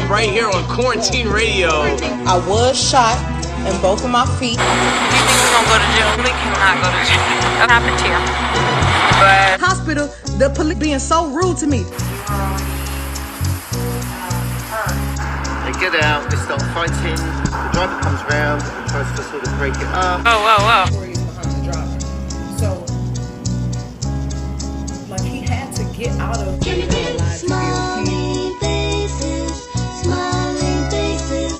right here on Quarantine Radio. I was shot in both of my feet. Do you think we're gonna go to jail? We cannot go to jail. What happened to you? But Hospital, the police being so rude to me. They get out, they start fighting, the driver comes round and tries to sort of break it up. Whoa. Tory is behind the driver. So, like, he had to get out of the Smiling faces, smiling faces.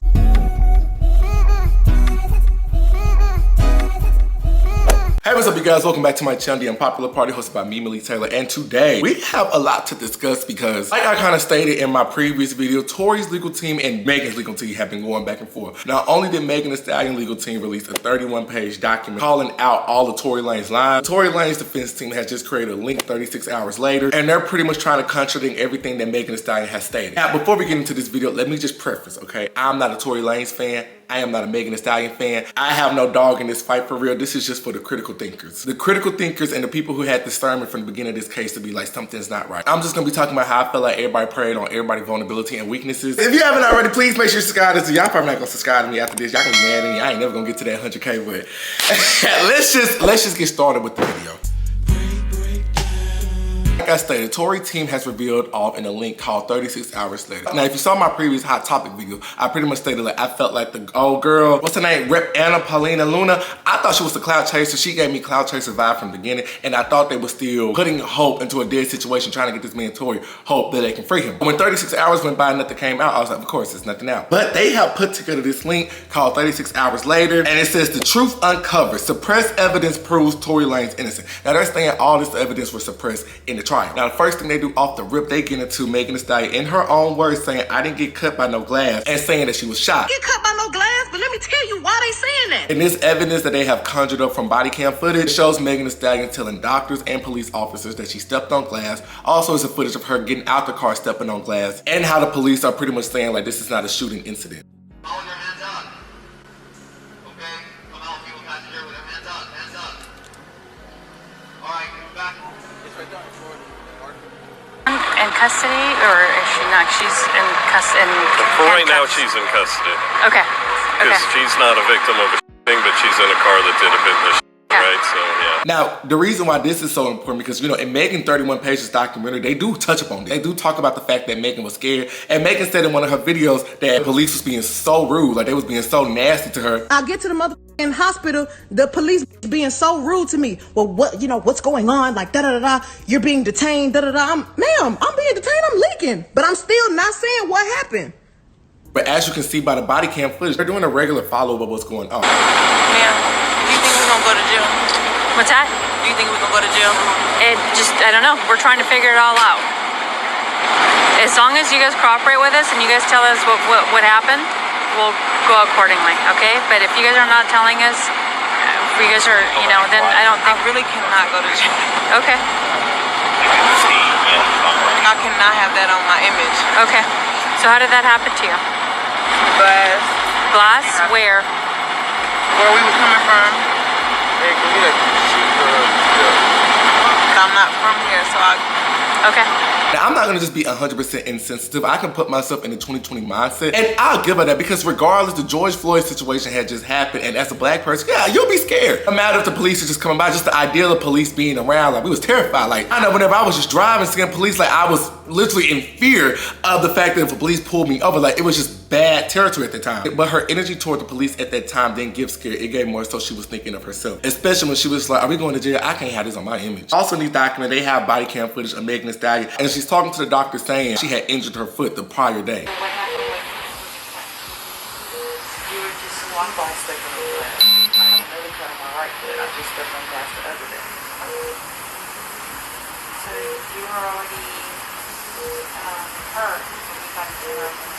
Hey, what's up, you guys? Welcome back to my channel, The Unpopular Party, hosted by me, Millie Taylor. And today, we have a lot to discuss because, like I kind of stated in my previous video, Tory's legal team and Megan's legal team have been going back and forth. Not only did Megan Thee Stallion legal team release a 31-page document calling out all of Tory Lanez's lies, Tory Lanez's defense team has just created a link 36 hours later, and they're pretty much trying to contradict everything that Megan Thee Stallion has stated. Now, before we get into this video, let me just preface, okay? I'm not a Tory Lanez fan. I am not a Megan Thee Stallion fan. I have no dog in this fight for real. This is just for the critical thinkers. The critical thinkers and the people who had discernment from the beginning of this case to be like, something's not right. I'm just gonna be talking about how I feel like everybody preyed on everybody's vulnerability and weaknesses. If you haven't already, please make sure you subscribe to this. Y'all probably not gonna subscribe to me after this. Y'all gonna be mad at me. I ain't never gonna get to that 100K, but let's just get started with the video. Like I stated, Tory team has revealed off in a link called 36 Hours Later. Now, if you saw my previous Hot Topic video, I pretty much stated like I felt like the old girl, what's her name, Rep Anna Paulina Luna. I thought she was the cloud chaser. She gave me cloud chaser vibe from the beginning, and I thought they were still putting hope into a dead situation, trying to get this man Tory hope that they can free him. When 36 hours went by and nothing came out, I was like, of course, there's nothing out. But they have put together this link called 36 Hours Later, and it says the truth uncovered. Suppressed evidence proves Tory Lanez innocent. Now they're saying all this evidence was suppressed in the trial. Now the first thing they do off the rip, they get into Megan Thee Stallion in her own words saying, I didn't get cut by no glass, and saying that she was shot. Get cut by no glass, but let me tell you why they saying that. And this evidence that they have conjured up from body cam footage shows Megan Thee Stallion telling doctors and police officers that she stepped on glass. Also, it's a footage of her getting out the car, stepping on glass, and how the police are pretty much saying like this is not a shooting incident. All your hands up. Okay? Come on, people got to hear with their hands up, hands up. All right, come back. It's right there. In custody, or is she not? She's in custody. For right now, she's in custody. Okay. Because she's not a victim of a thing, but she's in a car that did a bit of right? So, yeah. Now, the reason why this is so important, because, you know, in Megan 31 Pages documentary, they do touch upon it. They do talk about the fact that Megan was scared. And Megan said in one of her videos that police was being so rude, like they was being so nasty to her. I get to the motherfucking hospital, the police being so rude to me. Well, what, you know, what's going on? Like, da-da-da-da, you're being detained, da-da-da. Ma'am, I'm being detained, I'm leaking. But I'm still not saying what happened. But as you can see by the body cam footage, they're doing a regular follow-up of what's going on. Ma'am, do you think we're gonna go to jail? What's that? Do you think we're gonna go to jail? I don't know. We're trying to figure it all out. As long as you guys cooperate with us and you guys tell us what happened, we'll go accordingly, okay? But if you guys are not telling us, if you guys are, you know, then I don't think... I really cannot go to jail. Okay. I cannot have that on my image. Okay. So how did that happen to you? Glass. Glass? Where? Where we were coming from. But I'm not from here, so okay. Now, I'm not gonna just be 100% insensitive. I can put myself in the 2020 mindset, and I'll give her that, because regardless, the George Floyd situation had just happened, and as a black person, yeah, you'll be scared. No matter if the police are just coming by, just the idea of police being around, like, we was terrified. Like, I know whenever I was just driving, seeing police, like, I was literally in fear of the fact that if the police pulled me over, like, it was just bad territory at the time. But her energy toward the police at that time didn't give scare. It gave more so she was thinking of herself. Especially when she was like, are we going to jail? I can't have this on my image. Also in these documents, they have body cam footage of Megan Thee Stallion, and she's talking to the doctor saying she had injured her foot the prior day. You were just one ball stepping on glass. I have another cut on my right foot. I just stepped on glass the other day. So you were already hurt when you got to the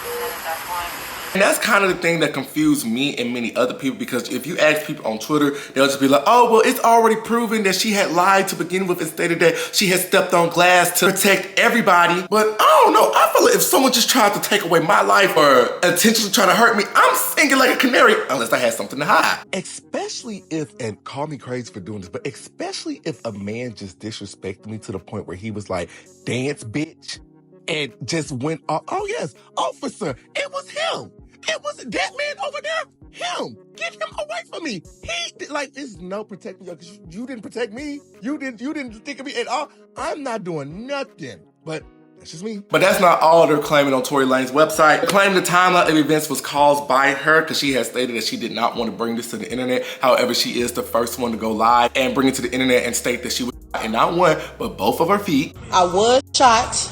at that point. And that's kind of the thing that confused me and many other people, because if you ask people on Twitter, they'll just be like, oh, well, it's already proven that she had lied to begin with and stated that she had stepped on glass to protect everybody. But I don't know, I feel like if someone just tried to take away my life or intentionally trying to hurt me, I'm singing like a canary unless I had something to hide. Especially if, and call me crazy for doing this, but especially if a man just disrespected me to the point where he was like, dance, bitch. and just went off. Oh, yes, officer, it was him. It was that man over there. Him. Get him away from me. He, like, it's no protecting you because you didn't protect me. You didn't think of me at all. I'm not doing nothing. But that's just me. But that's not all they're claiming on Tory Lanez website. They're claiming the timeline of events was caused by her because she has stated that she did not want to bring this to the internet. However, she is the first one to go live and bring it to the internet and state that she was shot in not one, but both of her feet. I was shot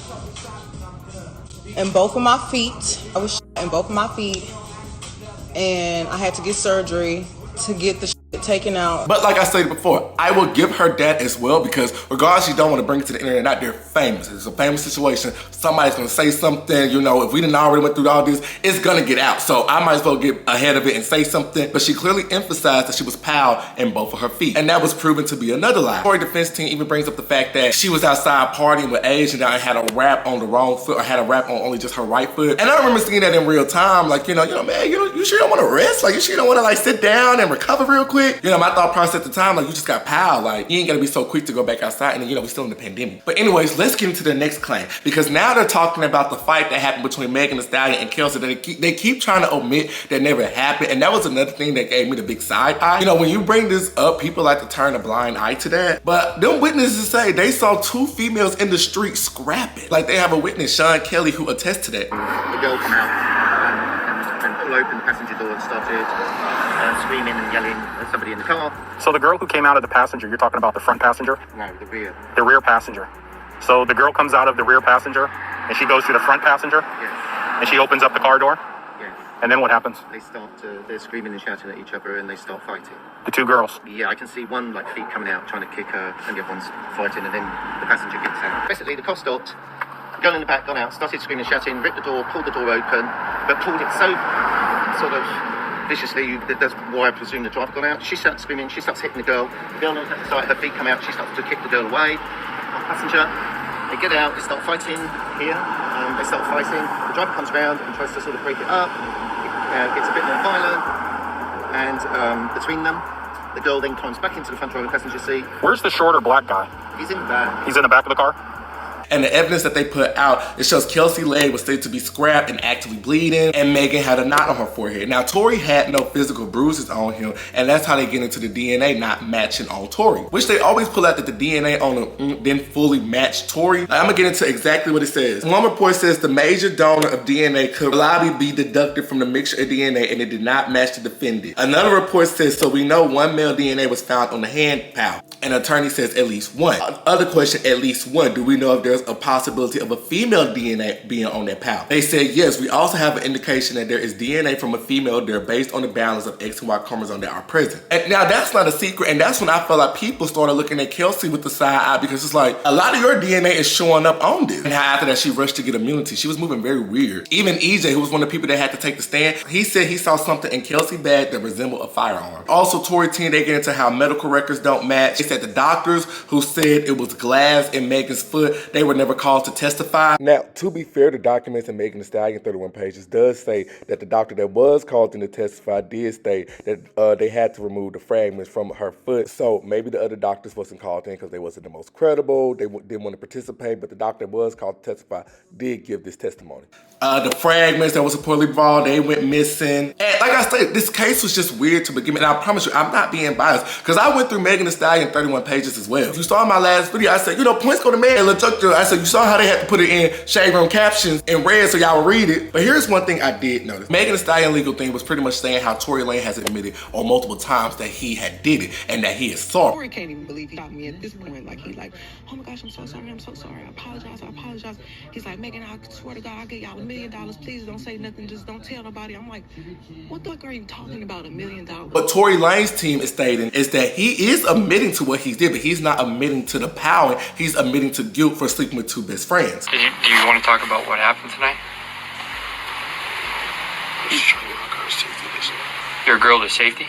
in both of my feet. I was shot in both of my feet. And I had to get surgery to get the shit taken out. But like I stated before, I will give her that as well because regardless you don't want to bring it to the internet or not, they're famous. It's a famous situation. Somebody's going to say something, you know, if we didn't already went through all this, it's going to get out. So I might as well get ahead of it and say something. But she clearly emphasized that she was powed in both of her feet. And that was proven to be another lie. Tory defense team even brings up the fact that she was outside partying with Age and had a wrap on the wrong foot or had a wrap on only just her right foot. And I remember seeing that in real time. Like, you know, man, you sure don't want to rest? Like, you sure don't want to like sit down and recover real quick? You know, my thought process at the time, like, you just got powed. Like, you ain't gotta be so quick to go back outside. And then, you know, we're still in the pandemic. But anyways, let's get into the next claim. Because now they're talking about the fight that happened between Megan Thee Stallion and Kelsey. They keep trying to omit that never happened. And that was another thing that gave me the big side eye. You know, when you bring this up, people like to turn a blind eye to that. But them witnesses say they saw two females in the street scrapping. Like, they have a witness, Sean Kelly, who attests to that. The girl came out and pulled open the passenger door and started screaming and yelling at somebody in the car. So the girl who came out of the passenger, you're talking about the front passenger? No, the rear. The rear passenger. So the girl comes out of the rear passenger and she goes to the front passenger? Yes. And she opens up the car door? Yes. And then what happens? They start, they're screaming and shouting at each other and they start fighting. The two girls? Yeah, I can see one like feet coming out trying to kick her and the other one's fighting and then the passenger gets out. Basically the car stopped, girl in the back got out, started screaming and shouting, ripped the door, pulled the door open, but pulled it so sort of viciously, that's why I presume the driver got out. She starts screaming, she starts hitting the girl on the side, her feet come out, she starts to kick the girl away. Passenger, they get out, they start fighting here, they start fighting, the driver comes around and tries to sort of break it up, gets a bit more violent, and between them, the girl then climbs back into the front row of the passenger seat. Where's the shorter black guy? He's in the back. He's in the back of the car? And the evidence that they put out, it shows Kelsey's leg was stated to be scrapped and actively bleeding, and Megan had a knot on her forehead. Now, Tory had no physical bruises on him, and that's how they get into the DNA not matching on Tory, which they always pull out that the DNA on him didn't fully match Tory. I'm gonna get into exactly what it says. One report says the major donor of DNA could reliably be deducted from the mixture of DNA, and it did not match the defendant. Another report says, so we know one male DNA was found on the hand pal. An attorney says at least one. Other question, at least one. Do we know if there's a possibility of a female DNA being on that pal? They said yes. We also have an indication that there is DNA from a female there based on the balance of X and Y chromosomes that are present. And now that's not a secret, and that's when I felt like people started looking at Kelsey with the side eye because it's like a lot of your DNA is showing up on this. And how after that she rushed to get immunity. She was moving very weird. Even EJ, who was one of the people that had to take the stand, he said he saw something in Kelsey's bag that resembled a firearm. Also, Tory team, they get into how medical records don't match. They said the doctors who said it was glass in Megan's foot, they were never called to testify. Now, to be fair, the documents in Megan Thee Stallion 31 pages does say that the doctor that was called in to testify did state that they had to remove the fragments from her foot. So maybe the other doctors wasn't called in because they wasn't the most credible. They didn't want to participate, but the doctor that was called to testify did give this testimony. The fragments that was reportedly involved, they went missing. And like I said, this case was just weird to begin with. And I promise you, I'm not being biased because I went through Megan Thee Stallion 31 pages as well. If you saw my last video, I said, you know, points go to Megan. I said, you saw how they had to put it in shade room captions in red so y'all would read it. But here's one thing I did notice. Megan Thee Stallion legal thing was pretty much saying how Tory Lanez has admitted on multiple times that he had did it and that he is sorry. Tory can't even believe he shot me at this point. Like, he's like, oh my gosh, I'm so sorry, I apologize. He's like, Megan, I swear to God, I'll get y'all $1 million. Please don't say nothing, just don't tell nobody. I'm like, what the fuck are you talking about, $1 million? What Tory Lanez's team is stating is that he is admitting to what he did, but he's not admitting to the power. He's admitting to guilt for sleeping with two best friends. Do you want to talk about what happened tonight? Your girl to safety?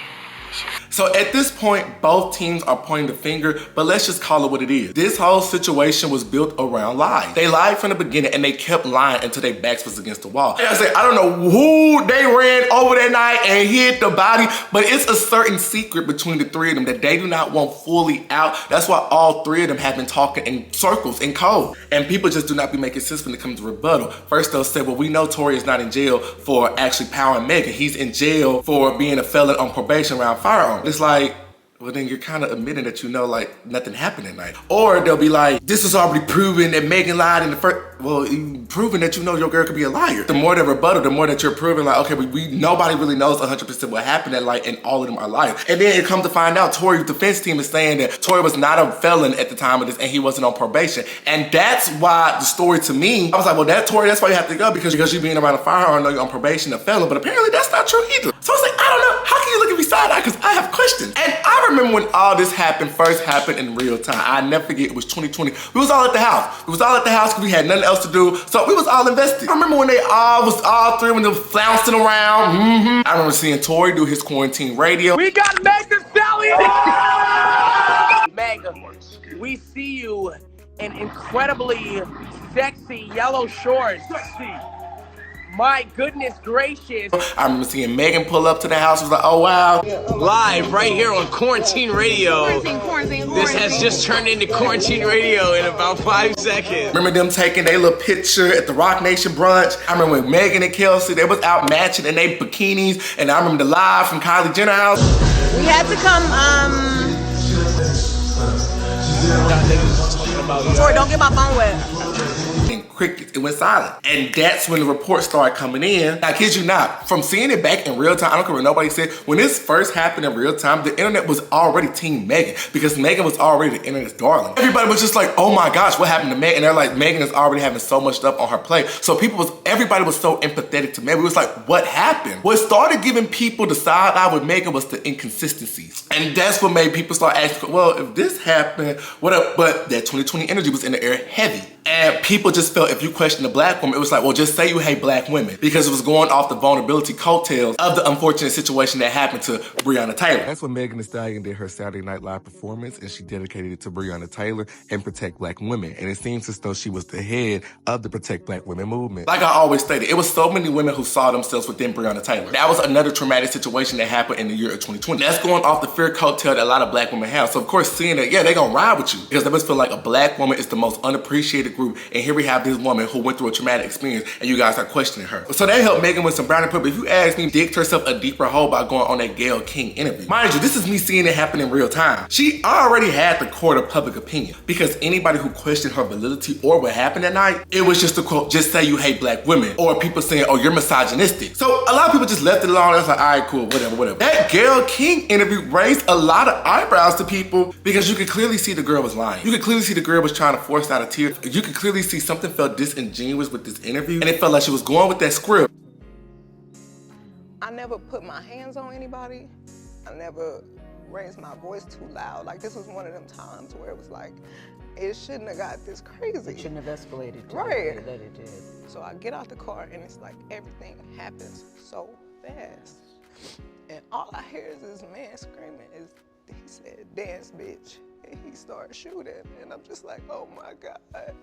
So at this point, both teams are pointing the finger, but let's just call it what it is. This whole situation was built around lies. They lied from the beginning and they kept lying until their backs was against the wall. Like I said, I don't know who they ran over that night and hid the body, but it's a certain secret between the three of them that they do not want fully out. That's why all three of them have been talking in circles, in code. And people just do not be making sense when it comes to rebuttal. First they'll say, well, we know Tory is not in jail for actually powering Megan. He's in jail for being a felon on probation around firearms. It's like, well, then you're kind of admitting that you know, like, nothing happened that night. Or they'll be like, this is already proven that Megan lied in the first. Well, you proving that you know your girl could be a liar. The more they rebuttal, the more that you're proving like, okay, nobody really knows 100% what happened that night, and all of them are liars. And then it comes to find out Tory's defense team is saying that Tory was not a felon at the time of this and he wasn't on probation. And that's why the story to me, I was like, well, that Tory, that's why you have to go, because you're being around a firearm, I know you're on probation, a felon, but apparently that's not true either. So I was like, I don't know, how can you look at me side-eye? Because I have questions. And I remember when all this first happened in real time. I never forget, it was 2020. We was all at the house. We was all at the house because we had nothing else to do. So we was all invested. I remember when they all three, when they were flouncing around. I remember seeing Tory do his quarantine radio. We got Meg Thee Stallion! Meg, we see you in incredibly sexy yellow shorts. My goodness gracious. I remember seeing Megan pull up to the house. I was like, oh wow. Live right here on Quarantine Radio. This has just turned into Quarantine Radio in about 5 seconds. Remember them taking their little picture at the Rock Nation brunch? I remember when Megan and Kelsey, they was out matching in their bikinis. And I remember the live from Kylie Jenner house. We had to come, Tory, don't get my phone wet. And crickets, it went silent. And that's when the reports started coming in. I kid you not, from seeing it back in real time, I don't care what nobody said, when this first happened in real time, the internet was already team Megan, because Megan was already the internet's darling. Everybody was just like, oh my gosh, what happened to Megan? And they're like, Megan is already having so much stuff on her plate. So everybody was so empathetic to Megan. It was like, what happened? What started giving people the side eye with Megan was the inconsistencies. And that's what made people start asking, well, if this happened, what up? But that 2020 energy was in the air heavy. And people just felt if you question a black woman, it was like, well, just say you hate black women, because it was going off the vulnerability coattails of the unfortunate situation that happened to Breonna Taylor. That's when Megan Thee Stallion did her Saturday Night Live performance, and she dedicated it to Breonna Taylor and Protect Black Women. And it seems as though she was the head of the Protect Black Women movement. Like I always stated, it was so many women who saw themselves within Breonna Taylor. That was another traumatic situation that happened in the year of 2020. That's going off the fear coattail that a lot of black women have. So of course, seeing that, yeah, they gonna ride with you, because they must feel like a black woman is the most unappreciated group. And here we have this woman who went through a traumatic experience, and you guys are questioning her. So they helped Megan with some brownie points. But if you ask me, digged herself a deeper hole by going on that Gail King interview. Mind you, this is me seeing it happen in real time. She already had the court of public opinion, because anybody who questioned her validity or what happened that night, it was just a quote, just say you hate black women, or people saying, oh, you're misogynistic. So a lot of people just left it alone. It's like, all right, cool, whatever. That Gail King interview raised a lot of eyebrows to people, because you could clearly see the girl was lying. You could clearly see the girl was trying to force out a tear. You could clearly see something felt disingenuous with this interview, and it felt like she was going with that script. I never put my hands on anybody. I never raised my voice too loud. Like, this was one of them times where it was like, it shouldn't have got this crazy. It shouldn't have escalated to right. the way that it did. So I get out the car, and it's like everything happens so fast. And all I hear is this man screaming. He said, dance, bitch. And he started shooting. And I'm just like, oh my God.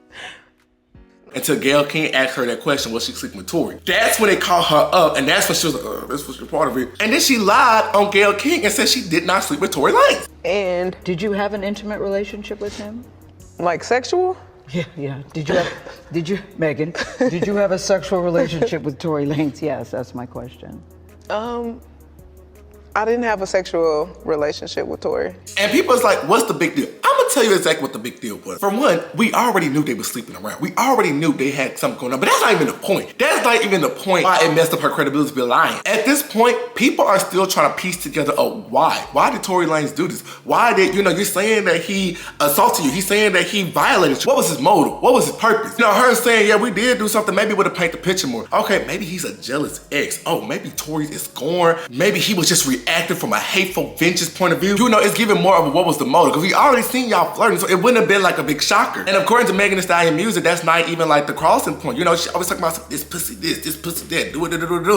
Until Gail King asked her that question, was she sleeping with Tory? That's when they called her up, and that's when she was like, this was your part of it. And then she lied on Gail King and said she did not sleep with Tory Lanez. And did you have an intimate relationship with him? Like sexual? Yeah. Did you, Megan, did you have a sexual relationship with Tory Lanez? Yes, that's my question. I didn't have a sexual relationship with Tory. And people was like, what's the big deal? I'm gonna tell you exactly what the big deal was. For one, we already knew they were sleeping around. We already knew they had something going on, but that's not even the point. That's not even the point why it messed up her credibility to be lying. At this point, people are still trying to piece together, oh, why? Why did Tory Lanez do this? Why did, you're saying that he assaulted you. He's saying that he violated you. What was his motive? What was his purpose? Her saying, yeah, we did do something. Maybe it would have painted the picture more. Okay, maybe he's a jealous ex. Oh, maybe Tory is scorned. Maybe he was just reacting from a hateful vengeance point of view. It's giving more of what was the motive. Because we already seen y'all y'all flirting, so it wouldn't have been like a big shocker. And according to Megan Thee Stallion music, that's not even like the crossing point. You know, she always talking about this pussy this pussy that, do.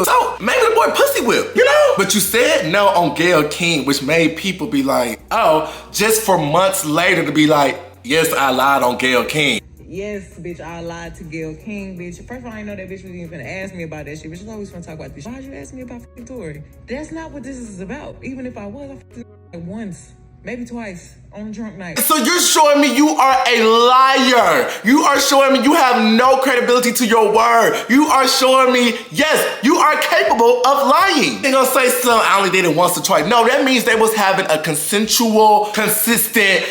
So maybe the boy pussy whip, you know? But you said no on Gail King, which made people be like, oh, just for months later to be like, yes, I lied on Gail King. Yes, bitch, I lied to Gail King, bitch. First of all, I didn't know that bitch was even gonna ask me about that shit, but she's always gonna talk about this. Why'd you ask me about fucking Tory? That's not what this is about. Even if I was, I fucked like once, maybe twice, on a drunk night. So you're showing me you are a liar. You are showing me you have no credibility to your word. You are showing me, yes, you are capable of lying. They're gonna say something, I only did it once or twice. No, that means they was having a consensual, consistent,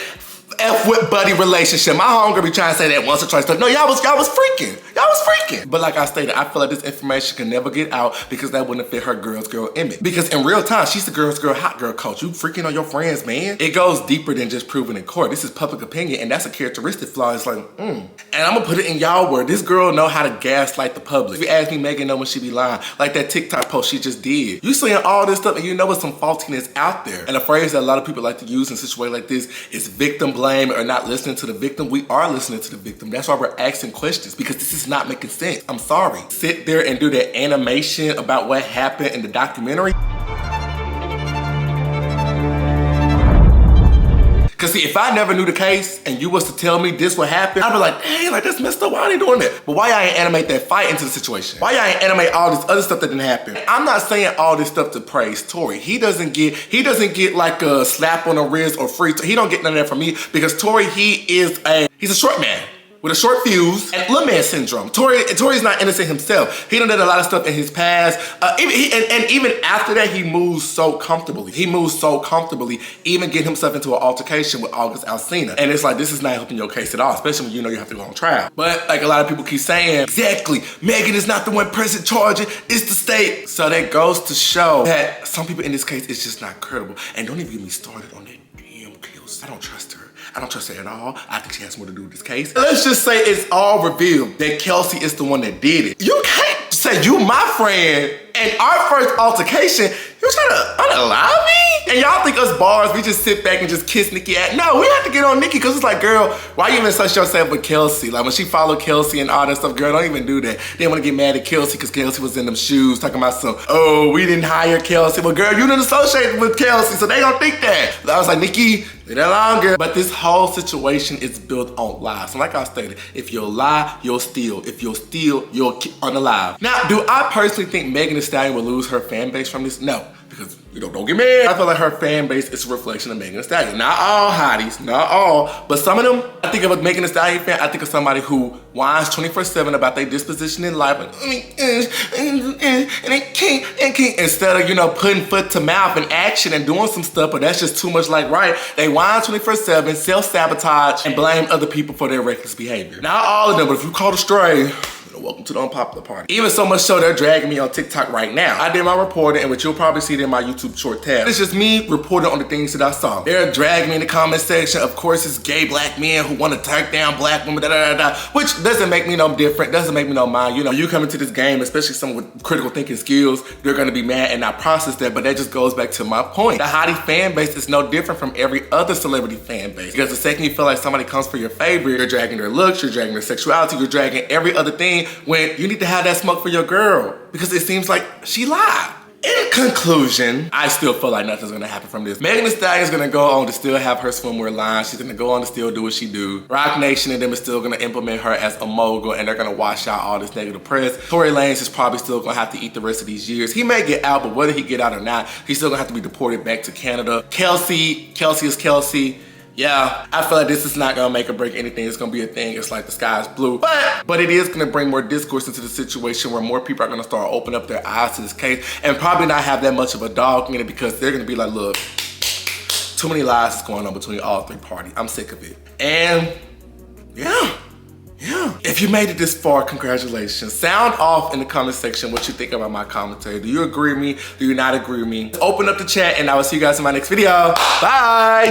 F-with buddy relationship. My homegirl be trying to say that once or twice. No, y'all was freaking. Y'all was freaking. But like I stated, I feel like this information can never get out because that wouldn't fit her girl's girl image. Because in real time, she's the girl's girl, hot girl coach. You freaking on your friends, man. It goes deeper than just proving in court. This is public opinion, and that's a characteristic flaw. It's like, And I'm gonna put it in y'all word. This girl know how to gaslight the public. If you ask me, Megan know when she be lying. Like that TikTok post she just did. You saying all this stuff and you know there's some faultiness out there. And a phrase that a lot of people like to use in situations like this is victim blame or not listening to the victim. We are listening to the victim. That's why we're asking questions, because this is not making sense. I'm sorry. Sit there and do that animation about what happened in the documentary. Cause see, if I never knew the case and you was to tell me this would happen, I'd be like, dang, like that's messed up. Why are they doing that? But why y'all ain't animate that fight into the situation? Why y'all ain't animate all this other stuff that didn't happen? I'm not saying all this stuff to praise Tory. He doesn't get like a slap on the wrist or free. He don't get none of that from me because Tory, he's a short man with a short fuse and little man syndrome. Tory's not innocent himself. He done did a lot of stuff in his past. Even after that, he moves so comfortably. Even getting himself into an altercation with August Alsina. And it's like, this is not helping your case at all, especially when you know you have to go on trial. But like a lot of people keep saying, exactly, Megan is not the one pressing charging, it's the state. So that goes to show that some people in this case is just not credible. And don't even get me started on that damn Kelsey. I don't trust her. I don't trust her at all. I think she has more to do with this case. Let's just say it's all revealed that Kelsey is the one that did it. You can't say you my friend and our first altercation, you trying to unalive me? And y'all think us bars, we just sit back and just kiss Nikki at? No, we have to get on Nikki because it's like, girl, why you even associate yourself with Kelsey? Like when she followed Kelsey and all that stuff, girl, don't even do that. They want to get mad at Kelsey because Kelsey was in them shoes talking about some, oh, we didn't hire Kelsey. Well, girl, you didn't associate with Kelsey, so they don't think that. I was like, Nikki, leave that alone, girl. But this whole situation is built on lies. So like I stated, if you'll lie, you'll steal. If you'll steal, you'll unalive. Now, do I personally think Megan Thee Stallion will lose her fan base from this? No. Because, don't get mad. I feel like her fan base is a reflection of Megan Thee Stallion. Not all hotties, not all, but some of them, I think of a Megan Thee Stallion fan, I think of somebody who whines 24/7 about their disposition in life, and they can't, instead of, putting foot to mouth and action and doing some stuff, but that's just too much like right. They whine 24/7, self-sabotage, and blame other people for their reckless behavior. Not all of them, but if you caught astray, welcome to the unpopular party. Even so much so they're dragging me on TikTok right now. I did my reporting, and which you'll probably see it in my YouTube short tab. It's just me reporting on the things that I saw. They're dragging me in the comment section. Of course, it's gay black men who want to take down black women, which doesn't make me no different, doesn't make me no mind. You come into this game, especially someone with critical thinking skills, they're gonna be mad and not process that, but that just goes back to my point. The hottie fan base is no different from every other celebrity fan base. Because the second you feel like somebody comes for your favor, you're dragging their looks, you're dragging their sexuality, you're dragging every other thing, when you need to have that smoke for your girl because it seems like she lied. In conclusion, I still feel like nothing's gonna happen from this. Megan Thee Stallion is gonna go on to still have her swimwear line. She's gonna go on to still do what she do. Roc Nation and them is still gonna implement her as a mogul, and they're gonna wash out all this negative press. Tory Lanez is probably still gonna have to eat the rest of these years. He may get out, but whether he get out or not, he's still gonna have to be deported back to Canada. Kelsey is Kelsey. Yeah, I feel like this is not gonna make or break anything. It's gonna be a thing. It's like the sky is blue. But it is gonna bring more discourse into the situation where more people are gonna start opening up their eyes to this case and probably not have that much of a dog in it because they're gonna be like, look, too many lies is going on between all three parties. I'm sick of it. And yeah. If you made it this far, congratulations. Sound off in the comment section what you think about my commentary. Do you agree with me? Do you not agree with me? Open up the chat and I will see you guys in my next video. Bye.